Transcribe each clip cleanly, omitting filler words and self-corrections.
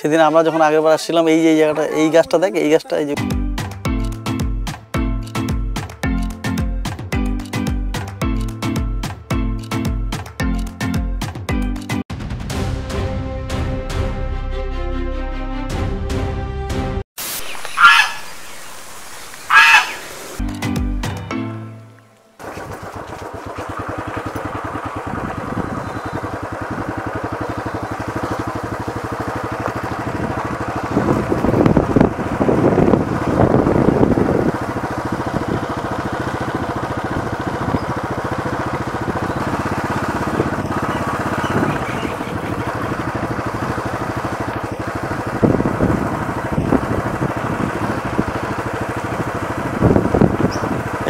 সেদিন আমরা যখন আগেরবার আসছিলাম এই যে এই জায়গাটা, এই গাছটা দেখ, এই গাছটা এই যে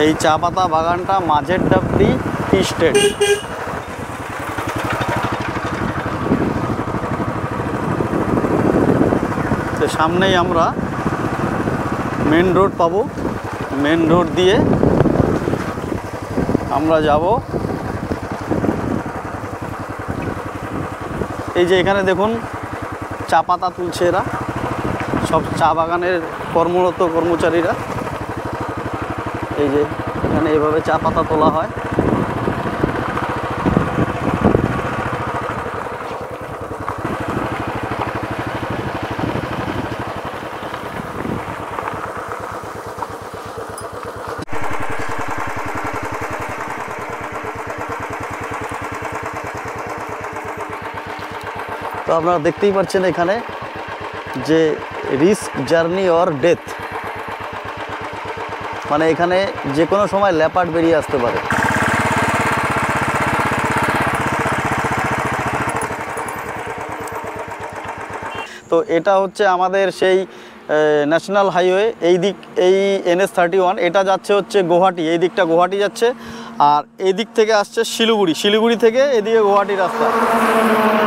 এই চা পাতা বাগানটা মাঝের ডাবরি টি স্টেট। তো সামনেই আমরা মেন রোড পাবো, মেন রোড দিয়ে আমরা যাব। এই যে এখানে দেখুন চা পাতা তুলছে এরা, সব চা বাগানের কর্মরত কর্মচারীরা। এই যে এখানে এইভাবে চা পাতা তোলা হয়। তো আপনারা দেখতেই পাচ্ছেন এখানে যে রিস্ক জার্নি অর ডেথ, মানে এখানে যে কোনো সময় লেপার্ড বেরিয়ে আসতে পারে। তো এটা হচ্ছে আমাদের সেই ন্যাশনাল হাইওয়ে, এই দিক এই NH-31, এটা যাচ্ছে হচ্ছে গুয়াহাটি, এই দিকটা গুয়াহাটি যাচ্ছে, আর এই দিক থেকে আসছে শিলিগুড়ি, শিলিগুড়ি থেকে এদিকে গুয়াহাটি রাস্তা।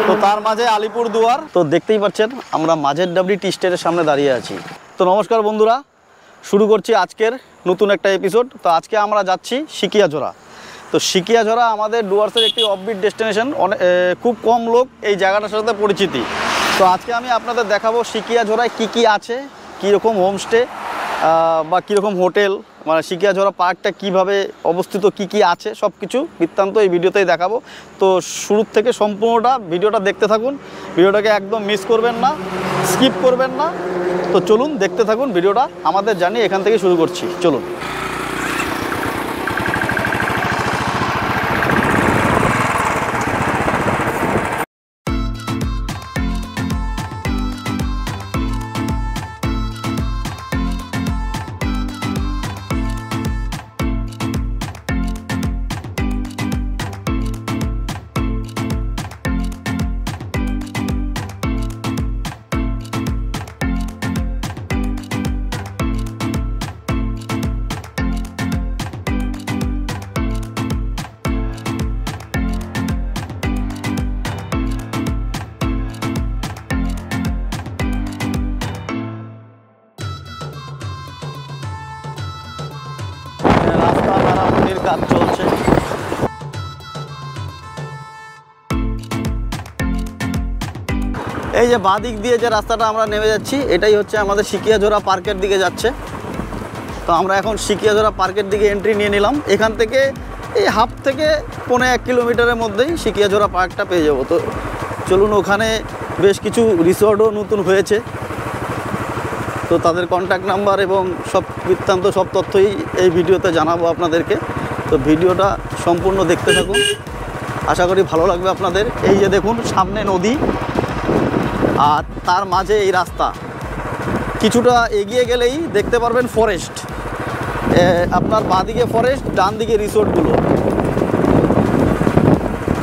তো তার মাঝে আলিপুরদুয়ার। তো দেখতেই পাচ্ছেন আমরা মাঝের ডাবরি টি স্টেটের সামনে দাঁড়িয়ে আছি। তো নমস্কার বন্ধুরা, শুরু করছি আজকের নতুন একটা এপিসোড। তো আজকে আমরা যাচ্ছি সিকিয়াঝোরা। তো সিকিয়াঝোরা আমাদের ডুয়ার্সের একটি অফবিট ডেস্টিনেশন, খুব কম লোক এই জায়গাটার সাথে পরিচিতি। তো আজকে আমি আপনাদের দেখাবো সিকিয়াঝোরায় কি কি আছে, কীরকম হোমস্টে বা কীরকম হোটেল, মানে সিকিয়াঝোরা পার্কটা কিভাবে অবস্থিত, কি কি আছে সব কিছু বৃত্তান্ত এই ভিডিওতেই দেখাবো। তো শুরুর থেকে সম্পূর্ণটা ভিডিওটা দেখতে থাকুন, ভিডিওটাকে একদম মিস করবেন না, স্কিপ করবেন না। তো চলুন দেখতে থাকুন ভিডিওটা, আমাদের জানি এখান থেকে শুরু করছি, চলুন। রাস্তা মেরামতির কাজ চলছে। এই যে বাঁ দিক দিয়ে যে রাস্তাটা আমরা নেমে যাচ্ছি, এটাই হচ্ছে আমাদের সিকিয়াঝোরা পার্কের দিকে যাচ্ছে। তো আমরা এখন সিকিয়াঝোরা পার্কের দিকে এন্ট্রি নিয়ে নিলাম। এখান থেকে এই হাফ থেকে 1.5 কিলোমিটারের মধ্যেই সিকিয়াঝোরা পার্কটা পেয়ে যাব। তো চলুন, ওখানে বেশ কিছু রিসর্টও নতুন হয়েছে, তো তাদের কন্ট্যাক্ট নাম্বার এবং সব বৃত্তান্ত সব তথ্যই এই ভিডিওতে জানাবো আপনাদেরকে। তো ভিডিওটা সম্পূর্ণ দেখতে থাকুন, আশা করি ভালো লাগবে আপনাদের। এই যে দেখুন সামনে নদী, আর তার মাঝে এই রাস্তা। কিছুটা এগিয়ে গেলেই দেখতে পারবেন ফরেস্ট, আপনার বাঁদিকে ফরেস্ট, ডান দিকে রিসোর্টগুলো।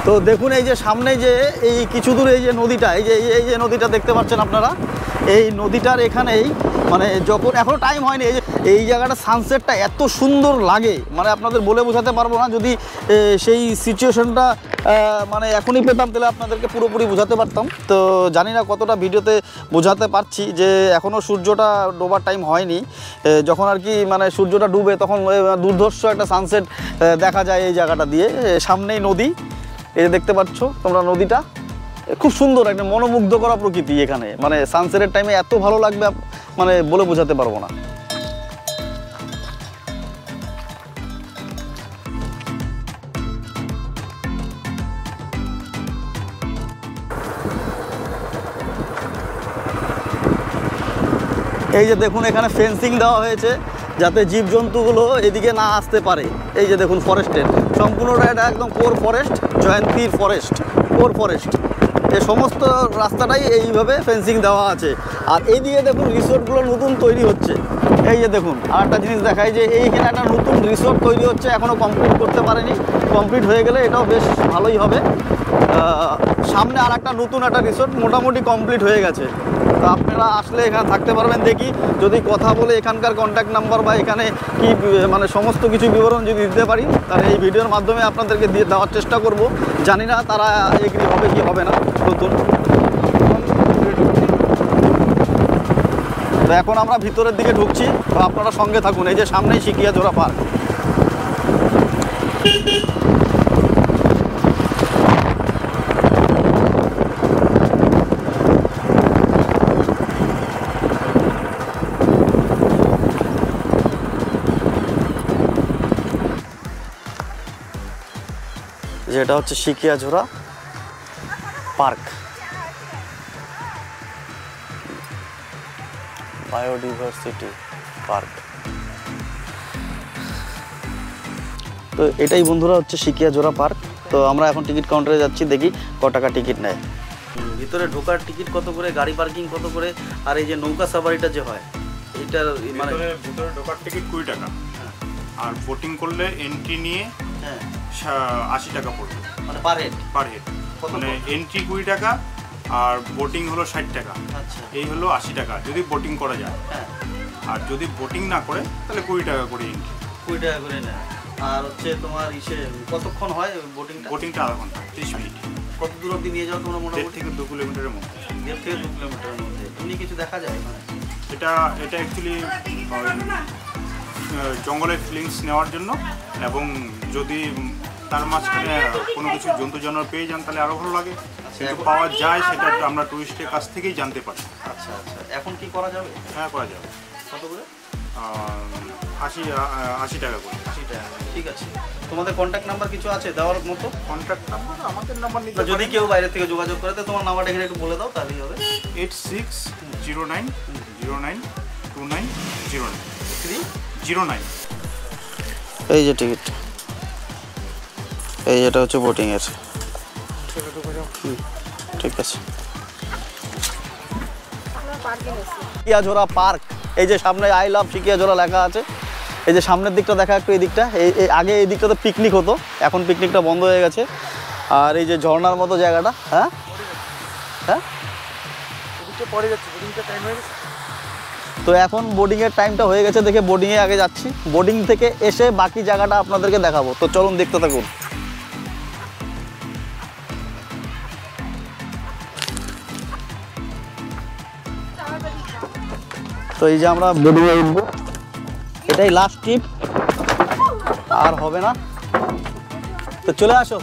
তো দেখুন এই যে সামনে যে এই কিছু দূরে এই যে নদীটা, এই যে নদীটা দেখতে পাচ্ছেন আপনারা, এই নদীটার এখানেই মানে যখন এখনও টাইম হয়নি, এই জায়গাটা সানসেটটা এত সুন্দর লাগে, মানে আপনাদের বলে বোঝাতে পারবো না। যদি সেই সিচুয়েশনটা মানে এখনই পেতাম তাহলে আপনাদেরকে পুরোপুরি বোঝাতে পারতাম। তো জানি না কতটা ভিডিওতে বোঝাতে পারছি, যে এখনও সূর্যটা ডোবার টাইম হয়নি। যখন আর কি মানে সূর্যটা ডুবে তখন দুর্ধর্ষ একটা সানসেট দেখা যায় এই জায়গাটা দিয়ে। সামনেই নদী, এই দেখতে পাচ্ছ তোমরা নদীটা, খুব সুন্দর একটা মনোমুগ্ধ করা প্রকৃতি এখানে, মানে সানসেটের টাইমে এত ভালো লাগবে মানে বলে বোঝাতে পারবো না। এই যে দেখুন এখানে ফেন্সিং দেওয়া হয়েছে যাতে জীবজন্তুগুলো এদিকে না আসতে পারে। এই যে দেখুন ফরেস্টের সম্পূর্ণটা এটা একদম কোর ফরেস্ট, জয়ন্তীর ফরেস্ট, কোর ফরেস্ট। এই সমস্ত রাস্তাটাই এইভাবে ফেন্সিং দেওয়া আছে। আর এইদিকে দেখুন রিসোর্টগুলো নতুন তৈরি হচ্ছে। এই যে দেখুন আর একটা জিনিস দেখাই যে এইখানে একটা নতুন রিসোর্ট তৈরি হচ্ছে, এখনও কমপ্লিট করতে পারেনি। কমপ্লিট হয়ে গেলে এটাও বেশ ভালোই হবে। সামনে আর একটা নতুন একটা রিসোর্ট মোটামুটি কমপ্লিট হয়ে গেছে। তো আপনারা আসলে এখানে থাকতে পারবেন। দেখি যদি কথা বলে এখানকার কন্ট্যাক্ট নাম্বার বা এখানে কি মানে সমস্ত কিছু বিবরণ যদি দিতে পারি তাহলে এই ভিডিওর মাধ্যমে আপনাদেরকে দিয়ে দেওয়ার চেষ্টা করব। জানি না তারা এগ্রি হবে কি হবে না। নতুন তো এখন আমরা ভিতরের দিকে ঢুকছি, তো আপনারা সঙ্গে থাকুন। এই যে সামনেই সিকিয়াজোড়া পার্ক। যেটা হচ্ছে সিকিয়াজোড়া পার্ক, বায়োডিভার্সিটি পার্ক। তো এটাই বন্ধুরা হচ্ছে সিকিয়াজোড়া পার্ক। তো আমরা এখন টিকিট কাউন্টারে যাচ্ছি, দেখি ক টাকা টিকিট নেয়। ভিতরে ঢোকার টিকিট কত করে, গাড়ি পার্কিং কত করে, আর এই যে নৌকা সাফারিটা যে হয় এটার মানে ভিতরে ঢোকার টিকিট 20 টাকা, আর বোটিং করলে এন্ট্রি নিয়ে 80 টাকা পড়বে, মানে পার হেড। মানে এন্ট্রি 20 টাকা আর বোটিং হলো 60 টাকা। আচ্ছা, এই হলো 80 টাকা যদি বোটিং করা যায়। আর যদি বোটিং না করে তাহলে 20 টাকা করে এন্ট্রি। 20 টাকা করে নেয়। আর হচ্ছে তোমার ইসে কতক্ষণ হয় বোটিংটা? বোটিংটা আধা ঘন্টা, 30 মিনিট। কত দূর অবধি নিয়ে যাও তোমরা? মোটামুটি 1.5 থেকে 2 কিলোমিটারের মধ্যে। 1.5 থেকে 2 কিলোমিটারের মধ্যে। এমনি কিছু দেখা যায় মানে? এটা অ্যাকচুয়ালি জঙ্গলের ফিলিংস নেওয়ার জন্য, এবং যদি তার মাঝখানে কোনো কিছু জন্তু জানোয়ার পেয়ে যান তাহলে আরও ভালো লাগে। কিন্তু পাওয়া যায় সেটা আমরা টুরিস্টের কাছ থেকেই জানতে পারি। আচ্ছা আচ্ছা, এখন কি করা যাবে? হ্যাঁ, করা যাবে। কত করে? 80 টাকা করে। 80 টাকা, ঠিক আছে। তোমাদের কন্ট্যাক্ট নাম্বার কিছু আছে দেওয়ার মতো? কন্ট্যাক্ট নাম্বার আমাদের নাম্বার নিতে, যদি কেউ বাইরে থেকে যোগাযোগ করে তো তোমার নাম্বারটা এখানে একটু বলে দাও তাহলেই হবে। 8609092909 এই যে টিকিট, এই যেটা হচ্ছে বোটিং এর। ঠিক আছে। সিকিয়াজোড়া পার্ক, এই যে সামনে আই লাভ সিকিয়াজোড়া লেখা আছে। এই যে সামনের দিকটা দেখা, একটু এই দিকটা, এই আগে এই দিকটাতে পিকনিক হতো, এখন পিকনিকটা বন্ধ হয়ে গেছে। আর এই যে ঝর্ণার মতো জায়গাটা, হ্যাঁ হ্যাঁ তো এখন বোর্ডিংয়ের টাইমটা হয়ে গেছে দেখে বোর্ডিংয়ে আগে যাচ্ছি। বোর্ডিং থেকে এসে বাকি জায়গাটা আপনাদেরকে দেখাবো। তো চলুন দেখতে থাকুন। তো এই যে আমরা বোর্ডিংয়ে উঠবো, এটাই লাস্ট ট্রিপ, আর হবে না। তো চলে আসো।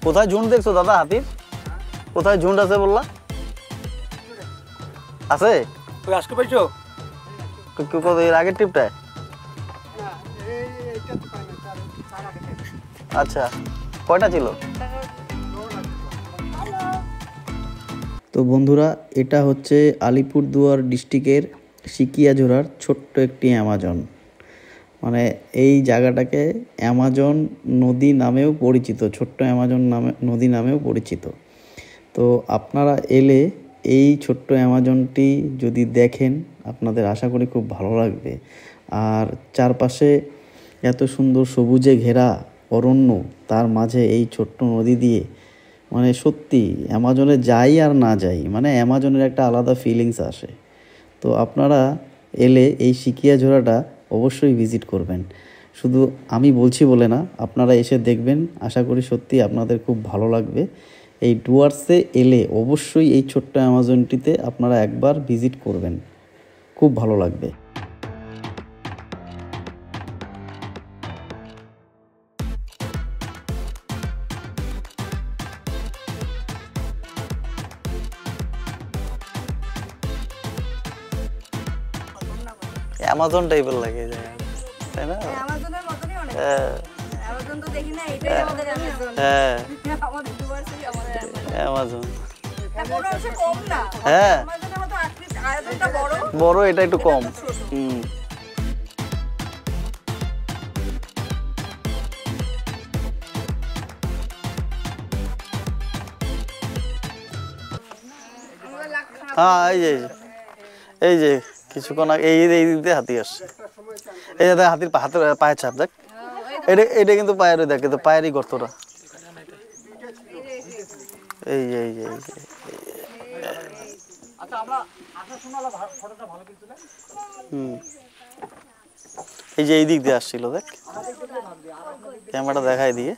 কোথায় ঝুন্ড দেখছো দাদা? হাতির কোথায় ঝুন্ড আছে বললা? আছে? আজকে পাইছো? এর আগের ট্রিপটায়? আচ্ছা, কয়টা ছিল? তো বন্ধুরা, এটা হচ্ছে আলিপুরদুয়ার ডিস্ট্রিক্টের সিকিয়াঝোড়ার ছোট্ট একটি অ্যামাজন। মানে এই জায়গাটাকে অ্যামাজন নদী নামেও পরিচিত, ছোট্ট অ্যামাজন নদী নামেও পরিচিত। তো আপনারা এলে এই ছোট্ট অ্যামাজনটি যদি দেখেন, আপনাদের আশা করি খুব ভালো লাগবে। আর চারপাশে এত সুন্দর সবুজে ঘেরা অরণ্য, তার মাঝে এই ছোট্ট নদী দিয়ে, মানে সত্যি অ্যামাজনে যাই আর না যাই, মানে অ্যামাজনের একটা আলাদা ফিলিংস আসে। তো আপনারা এলে এই সিকিয়াঝোড়াটা অবশ্যই ভিজিট করবেন। শুধু আমি বলছি বলে না, আপনারা এসে দেখবেন, আশা করি সত্যি আপনাদের খুব ভালো লাগবে। এই ডুয়ার্সে এলে অবশ্যই এই ছোট্ট অ্যামাজনটিতে আপনারা একবার ভিজিট করবেন, খুব ভালো লাগবে। অ্যামাজন টাইপের লাগে তাই না? অ্যামাজনের মতনই অনেক। অ্যামাজন তো দেখি না, এটাই আমাদের অ্যামাজন। হ্যাঁ, আমাদের ডুয়ার্সই আমাদের অ্যামাজন। কোনো অংশে কম না। হ্যাঁ, অ্যামাজনের মতো আয়তনটা বড়, বড়, এটা একটু কম। হুম। হ্যাঁ, এই যে কিছুক্ষণ আগে এই দিক দিয়ে হাতি আসছে। এই যে হাতির পায়ের ছাপ দেখ, এটা কিন্তু পায়ের, দেখ কিন্তু পায়েরই গর্তটা। এই যে এই যে এই যে এই দিক দিয়ে আসছিল, দেখ ক্যামেরাটা দেখাই দিয়ে,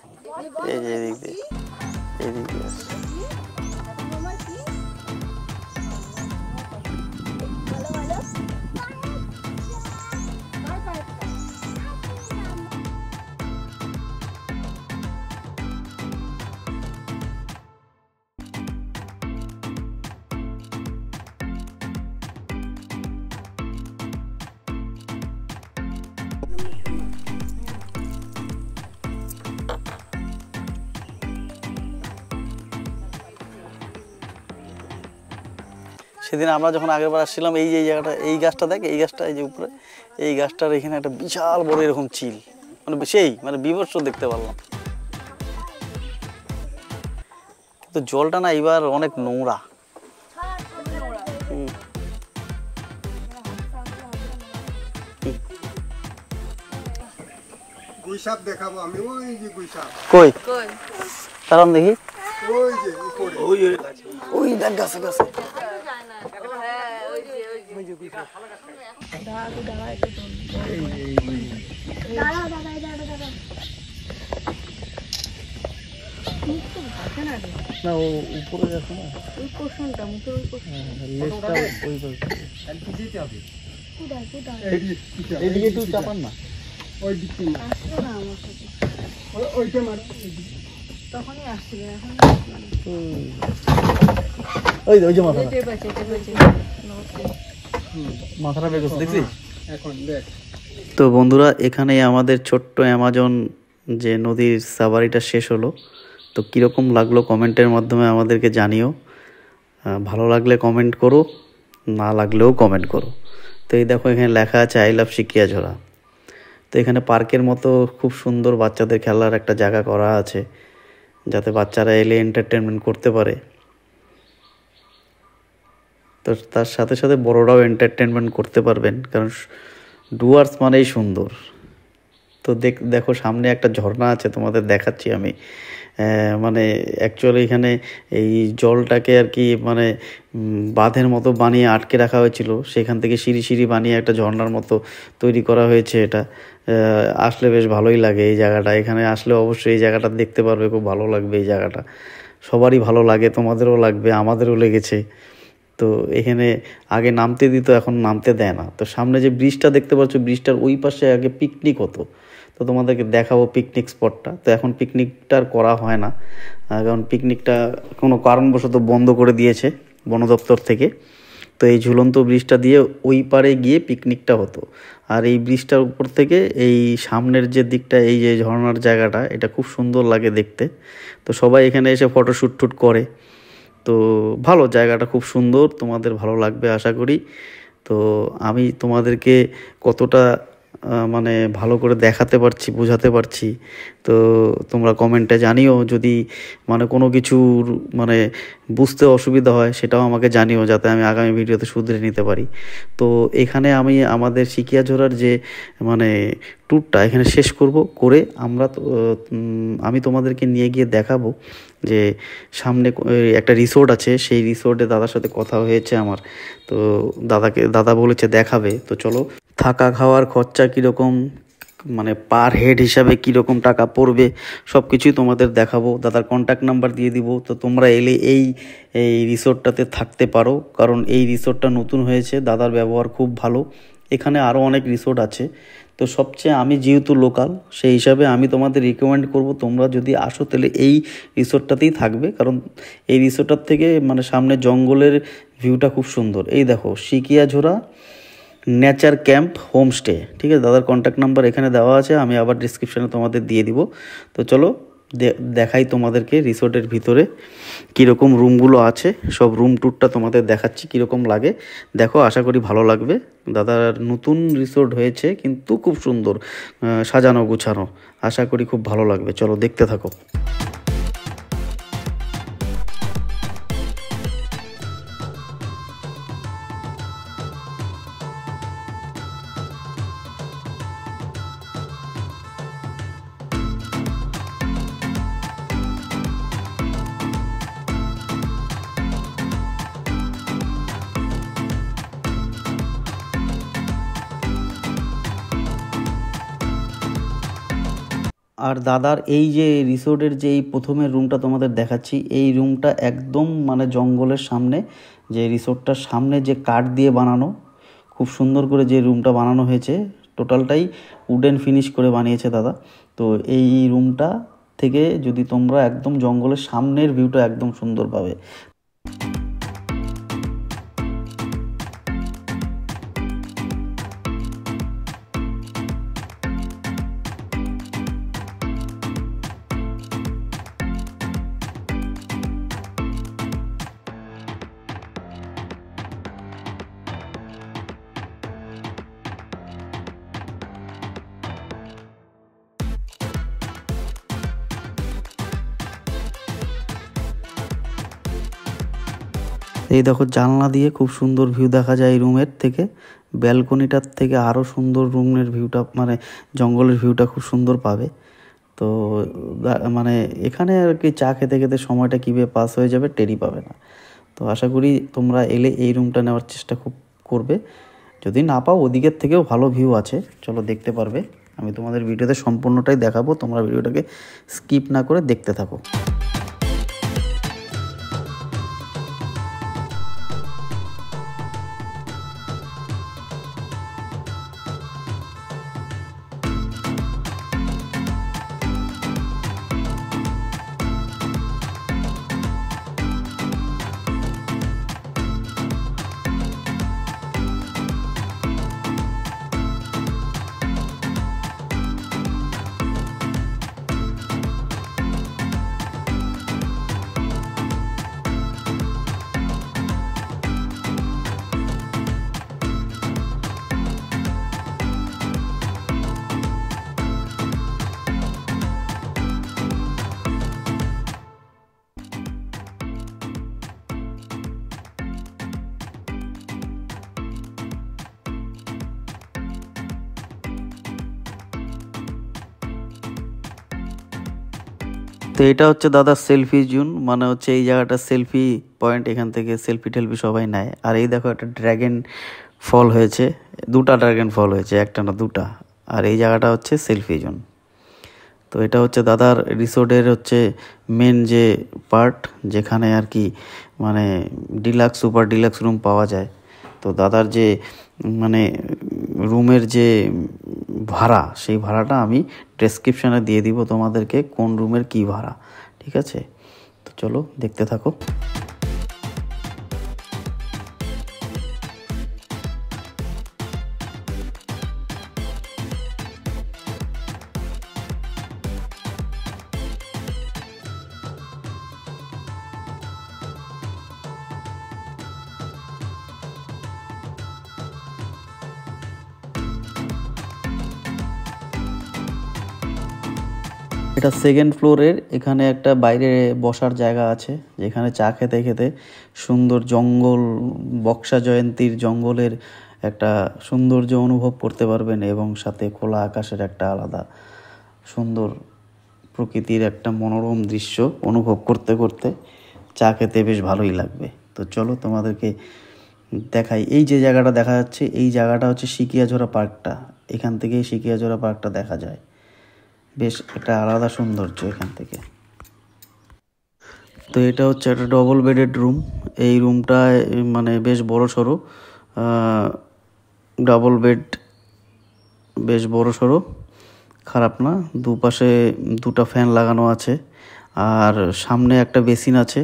এই যে এই দিক দিয়ে আসছে। সেদিন আমরা যখন আগেরবার আসছিলাম, এই যে জায়গাটা, এই গাছটা দেখ, এই গাছটা, এই যে উপরে এই গাছটার এখানে একটা বিশাল বড় এরকম চিল, মানে সেই মানে বিভৎস দেখতে পারলাম। কিন্তু জলটা না এবার অনেক নোংরা। গুইসাপ দেখাবো আমি, ওই যে গুইসাপ। কই তারাম দেখি, ওই যে উপরে, ওই দেখ গাছে গাছে। না ও উপরে যাচ্ছে না, ওই পোর্শনটা মুখের ওই পোর্শন, লেজটা ওই পাশে যেতে হবে। এইদিকে একটু চাপান না, ওই দিকে আসলো না আমার সাথে, ওইটা মার, তখনই আসছিল, এখন ওই যে মাথাটা বের করছে, দেখছিস? এখন দেখ। তো বন্ধুরা, এখানেই আমাদের ছোট্ট অ্যামাজন যে নদীর সাফারিটা শেষ হলো। তো কীরকম লাগলো কমেন্টের মাধ্যমে আমাদেরকে জানিও। ভালো লাগলে কমেন্ট করো, না লাগলেও কমেন্ট করো। তো এই দেখো, এখানে লেখা আছে আই লাভ সিকিয়াঝোড়া। তো এখানে পার্কের মতো খুব সুন্দর বাচ্চাদের খেলার একটা জায়গা করা আছে, যাতে বাচ্চারা এলে এন্টারটেনমেন্ট করতে পারে। তো তার সাথে সাথে বড়রাও এন্টারটেনমেন্ট করতে পারবেন, কারণ ডুয়ার্স মানেই সুন্দর। তো দেখো সামনে একটা ঝর্ণা আছে, তোমাদের দেখাচ্ছি আমি। মানে অ্যাকচুয়ালি এখানে এই জলটাকে আর কি মানে বাঁধের মতো বানিয়ে আটকে রাখা হয়েছিল, সেখান থেকে সিঁড়ি সিঁড়ি বানিয়ে একটা ঝর্ণার মতো তৈরি করা হয়েছে। এটা আসলে বেশ ভালোই লাগে এই জায়গাটা। এখানে আসলে অবশ্যই এই জায়গাটা দেখতে পারবে, খুব ভালো লাগবে এই জায়গাটা। সবারই ভালো লাগে, তোমাদেরও লাগবে, আমাদেরও লেগেছে। তো এখানে আগে নামতে দিত, এখন নামতে দেয় না। তো সামনে যে ব্রিজটা দেখতে পাচ্ছ, ব্রিজটার ওই পাশে আগে পিকনিক হতো। তো তোমাদেরকে দেখাবো পিকনিক স্পটটা। তো এখন পিকনিকটা আর করা হয় না, কারণ পিকনিকটা কোনো কারণবশত বন্ধ করে দিয়েছে বন দপ্তর থেকে। তো এই ঝুলন্ত ব্রিজটা দিয়ে ওই পারে গিয়ে পিকনিকটা হতো। আর এই ব্রিজটার উপর থেকে এই সামনের যে দিকটা, এই যে ঝর্ণার জায়গাটা, এটা খুব সুন্দর লাগে দেখতে। তো সবাই এখানে এসে ফটোশ্যুট টুট করে। তো ভালো, জায়গাটা খুব সুন্দর, তোমাদের ভালো লাগবে আশা করি। তো আমি তোমাদেরকে কতটা মানে ভালো করে দেখাতে পারছি, বোঝাতে পারছি, তো তোমরা কমেন্টে জানিও। যদি মানে কোনো কিছুর মানে বুঝতে অসুবিধা হয় সেটাও আমাকে জানিও, যাতে আমি আগামী ভিডিওতে শুধরে নিতে পারি। তো এখানে আমি আমাদের সিকিয়াঝোড়ার যে মানে ট্যুরটা এখানে শেষ করে আমি তোমাদেরকে নিয়ে গিয়ে দেখাবো যে সামনে একটা রিসোর্ট আছে। সেই রিসোর্টে দাদার সাথে কথা হয়েছে আমার, তো দাদা বলেছে দেখাবে। তো চলো, থাকা খাওয়ার খরচা কীরকম, মানে পার হেড হিসাবে কীরকম টাকা পড়বে সব কিছুই তোমাদের দেখাবো। দাদার কন্ট্যাক্ট নাম্বার দিয়ে দিব। তো তোমরা এলে এই রিসোর্টটাতে থাকতে পারো, কারণ এই রিসোর্টটা নতুন হয়েছে, দাদার ব্যবহার খুব ভালো। এখানে আরও অনেক রিসোর্ট আছে, তো সবচেয়ে আমি যেহেতু লোকাল সেই হিসাবে আমি তোমাদের রিকমেন্ড করব, তোমরা যদি আসো তাহলে এই রিসোর্টটাতেই থাকবে, কারণ এই রিসোর্টটার থেকে মানে সামনে জঙ্গলের ভিউটা খুব সুন্দর। এই দেখো, সিকিয়াঝোড়া নেচার ক্যাম্প হোমস্টে, ঠিক আছে। দাদার কন্ট্যাক্ট নাম্বার এখানে দেওয়া আছে, আমি আবার ডিসক্রিপশানে তোমাদের দিয়ে দিব। তো চলো দেখাই তোমাদেরকে রিসোর্টের ভিতরে কীরকম রুমগুলো আছে, সব রুম ট্যুরটা তোমাদের দেখাচ্ছি কীরকম লাগে। দেখো, আশা করি ভালো লাগবে। দাদার নতুন রিসোর্ট হয়েছে, কিন্তু খুব সুন্দর সাজানো গুছানো, আশা করি খুব ভালো লাগবে। চলো দেখতে থাকো। আর দাদার এই যে রিসোর্টের যে এই প্রথমের রুমটা তোমাদের দেখাচ্ছি, এই রুমটা একদম মানে জঙ্গলের সামনে, যে রিসোর্টটার সামনে যে কাঠ দিয়ে বানানো, খুব সুন্দর করে যে রুমটা বানানো হয়েছে, টোটালটাই উডেন ফিনিশ করে বানিয়েছে দাদা। তো এই রুমটা থেকে যদি তোমরা একদম জঙ্গলের সামনের ভিউটা একদম সুন্দর পাবে। এই দেখো, জানলা দিয়ে খুব সুন্দর ভিউ দেখা যায় এই রুমের থেকে। ব্যালকনিটার থেকে আরও সুন্দর রুমের ভিউটা, মানে জঙ্গলের ভিউটা খুব সুন্দর পাবে। তো মানে এখানে আর কি চা খেতে খেতে সময়টা কীভাবে পাস হয়ে যাবে টেরই পাবে না। তো আশা করি তোমরা এলে এই রুমটা নেওয়ার চেষ্টা খুব করবে। যদি না পাও, ওদিকের থেকেও ভালো ভিউ আছে, চলো দেখতে পারবে। আমি তোমাদের ভিডিওতে সম্পূর্ণটাই দেখাবো, তোমরা ভিডিওটাকে স্কিপ না করে দেখতে থাকো। তো এটা হচ্ছে দাদার সেলফি জোন, মানে হচ্ছে এই জায়গাটা সেলফি পয়েন্ট, এখান থেকে সেলফি টেলফি সবাই নেয়। আর এই দেখো, একটা ড্র্যাগন ফল হয়েছে, দুটা ড্র্যাগন ফল হয়েছে, একটা না দুটা। আর এই জায়গাটা হচ্ছে সেলফি জোন। তো এটা হচ্ছে দাদার রিসোর্টের হচ্ছে মেন যে পার্ট, যেখানে আর কি মানে ডিলাক্স সুপার ডিলাক্স রুম পাওয়া যায়। তো দাদার যে মানে রুমের যে ভাড়া, সেই ভাড়াটা আমি ডেসক্রিপশানে দিয়ে দিব তোমাদেরকে, কোন রুমের কি ভাড়া, ঠিক আছে। তো চলো দেখতে থাকো। এটা সেকেন্ড ফ্লোরের। এখানে একটা বাইরে বসার জায়গা আছে, যেখানে চা খেতে খেতে সুন্দর জঙ্গল, বক্সা জয়ন্তীর জঙ্গলের একটা সৌন্দর্য অনুভব করতে পারবেন এবং সাথে খোলা আকাশের একটা আলাদা সুন্দর প্রকৃতির একটা মনোরম দৃশ্য অনুভব করতে করতে চা খেতে বেশ ভালোই লাগবে। তো চলো তোমাদেরকে দেখাই। এই যে জায়গাটা দেখা যাচ্ছে, এই জায়গাটা হচ্ছে সিকিয়াঝোড়া পার্কটা। এখান থেকেই সিকিয়াঝোড়া পার্কটা দেখা যায়, বেশ একটা আলাদা সৌন্দর্য এখান থেকে। তো এটা হচ্ছে একটা ডবল বেডেড রুম। এই রুমটা মানে বেশ বড় সড়ো, ডাবল বেড, বেশ বড় সড়ো, খারাপ না। দুপাশে দুটো ফ্যান লাগানো আছে, আর সামনে একটা বেসিন আছে।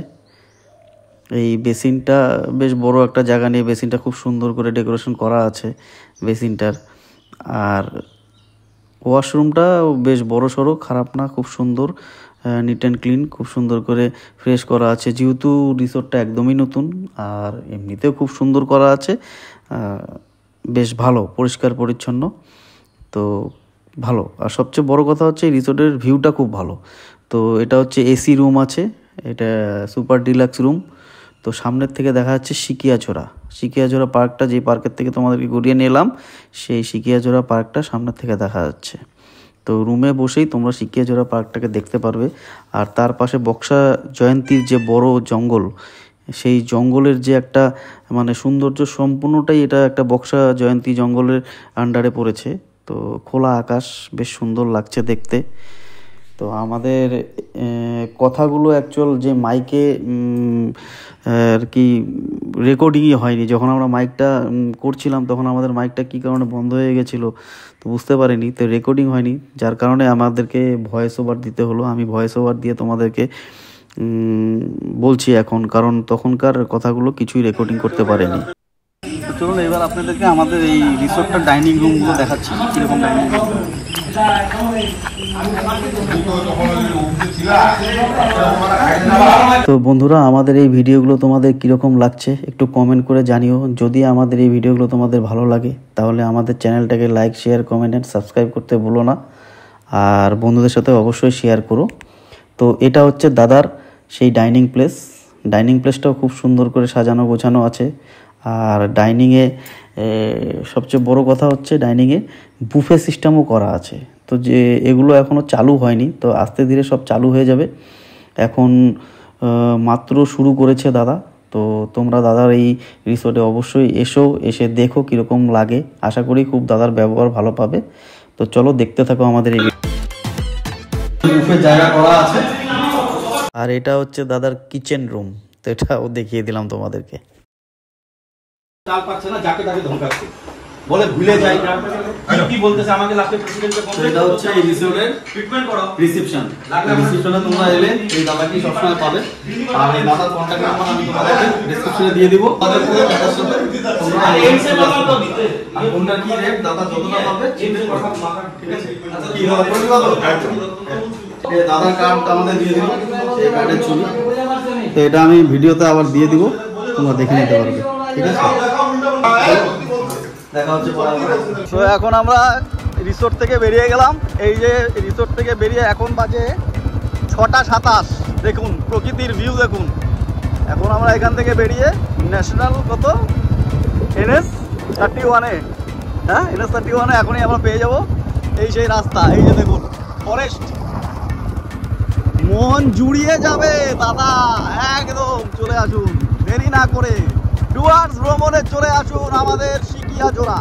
এই বেসিনটা বেশ বড় একটা জায়গা নিয়ে বেসিনটা খুব সুন্দর করে ডেকোরেশন করা আছে বেসিনটার। আর ওয়াশরুমটা বেশ বড় সড়ো, খারাপ না, খুব সুন্দর, নিট অ্যান্ড ক্লিন, খুব সুন্দর করে ফ্রেশ করা আছে। যেহেতু রিসোর্টটা একদমই নতুন আর এমনিতেও খুব সুন্দর করা আছে, বেশ ভালো, পরিষ্কার পরিচ্ছন্ন, তো ভালো। আর সবচেয়ে বড় কথা হচ্ছে এই রিসোর্টের ভিউটা খুব ভালো। তো এটা হচ্ছে এসি রুম আছে, এটা সুপার ডিলাক্স রুম। তো সামনের থেকে দেখা যাচ্ছে সিকিয়াঝোড়া পার্কটা, যে পার্কের থেকে তোমাদেরকে ঘুরিয়ে নিলাম, সেই সিকিয়াঝোড়া পার্কটা সামনের থেকে দেখা যাচ্ছে। তো রুমে বসেই তোমরা সিকিয়াঝোড়া পার্কটাকে দেখতে পারবে। আর তার পাশে বক্সা জয়ন্তীর যে বড় জঙ্গল, সেই জঙ্গলের যে একটা মানে সৌন্দর্য, সম্পূর্ণটাই এটা একটা বক্সা জয়ন্তী জঙ্গলের আন্ডারে পড়েছে। তো খোলা আকাশ, বেশ সুন্দর লাগছে দেখতে। তো আমাদের কথাগুলো অ্যাকচুয়াল যে মাইকে আর কি রেকর্ডিংই হয়নি। যখন আমরা মাইকটা করছিলাম তখন আমাদের মাইকটা কী কারণে বন্ধ হয়ে গেছিলো তো বুঝতে পারিনি, তো রেকর্ডিং হয়নি, যার কারণে আমাদেরকে ভয়েস ওভার দিতে হলো। আমি ভয়েস ওভার দিয়ে তোমাদেরকে বলছি এখন, কারণ তখনকার কথাগুলো কিছুই রেকর্ডিং করতে পারেনি। চলুন এবার আপনাদেরকে আমাদের এই রিসোর্টটার ডাইনিং রুমগুলো দেখাচ্ছি, কীরকম ডাইনিং রুম। তো বন্ধুরা, আমাদের এই ভিডিওগুলো তোমাদের কীরকম লাগছে একটু কমেন্ট করে জানিও। যদি আমাদের এই ভিডিওগুলো তোমাদের ভালো লাগে তাহলে আমাদের চ্যানেলটাকে like, share, comment and subscribe করতে ভুলো না। আর বন্ধুদের সাথে অবশ্যই শেয়ার করো। তো এটা হচ্ছে দাদার সেই ডাইনিং প্লেসটাও খুব সুন্দর করে সাজানো গোছানো আছে। আর ডাইনিংয়ে সবচেয়ে বড় কথা হচ্ছে ডাইনিংয়ে বুফে সিস্টেমও করা আছে। তো যে এগুলো এখনও চালু হয়নি, তো আস্তে ধীরে সব চালু হয়ে যাবে। এখন মাত্র শুরু করেছে দাদা। তো তোমরা দাদার এই রিসোর্টে অবশ্যই এসে দেখো কীরকম লাগে। আশা করি খুব দাদার ব্যবহার ভালো পাবে। তো চলো দেখতে থাকো আমাদের এই বুফে জায়গা করা আছে। আর এটা হচ্ছে দাদার কিচেন রুম। তো এটাও দেখিয়ে দিলাম তোমাদেরকে। চাল পাচ্ছে না, যাকে তাকে ধমকাচ্ছে, বলে ভুলে যাই কি বলতেছে আমাকে। লাস্টে প্রেসিডেন্টকে কমপ্লেইন, এটা হচ্ছে এই রিসোর্টের ট্রিটমেন্ট করো রিসেপশন। রিসেপশনে তোমরা এলে এই দাদাকে সবসময় পাবে। আর এই দাদার কন্টাক্ট নাম্বার আমি তোমাদেরকে ডেসক্রিপশনে দিয়ে দিব। আমাদের পুরো দাদার সাথে তোমরা এই নাম্বারটা দিতে, আর কোনটা কি রেট দাদা যতটা পাবে চিন্তা করো, ঠিক আছে? কি হবে বলতে পারো? এই দাদার কার্ড আমাদের দিয়ে দিব, এই কার্ডের ছবি। তো এটা আমি ভিডিওতে আবার দিয়ে দিব, তোমরা দেখে নিতে পারবে, ঠিক আছে? তো এখন আমরা রিসোর্ট থেকে বেরিয়ে গেলাম। এই যে রিসোর্ট থেকে বেরিয়ে এখন বাজে 6:27। দেখুন প্রকৃতির ভিউ দেখুন। এখন আমরা এখান থেকে বেরিয়ে ন্যাশনাল NS 31-এ, হ্যাঁ NS 31-এ এখনই আমরা পেয়ে যাব এই সেই রাস্তা। এই যে দেখুন ফরেস্ট, মন জুড়িয়ে যাবে দাদা, একদম চলে আসুন দেরি না করে। ডুয়ার্স ভ্রমণে চলে আসুন আমাদের সিকিয়াঝোড়া।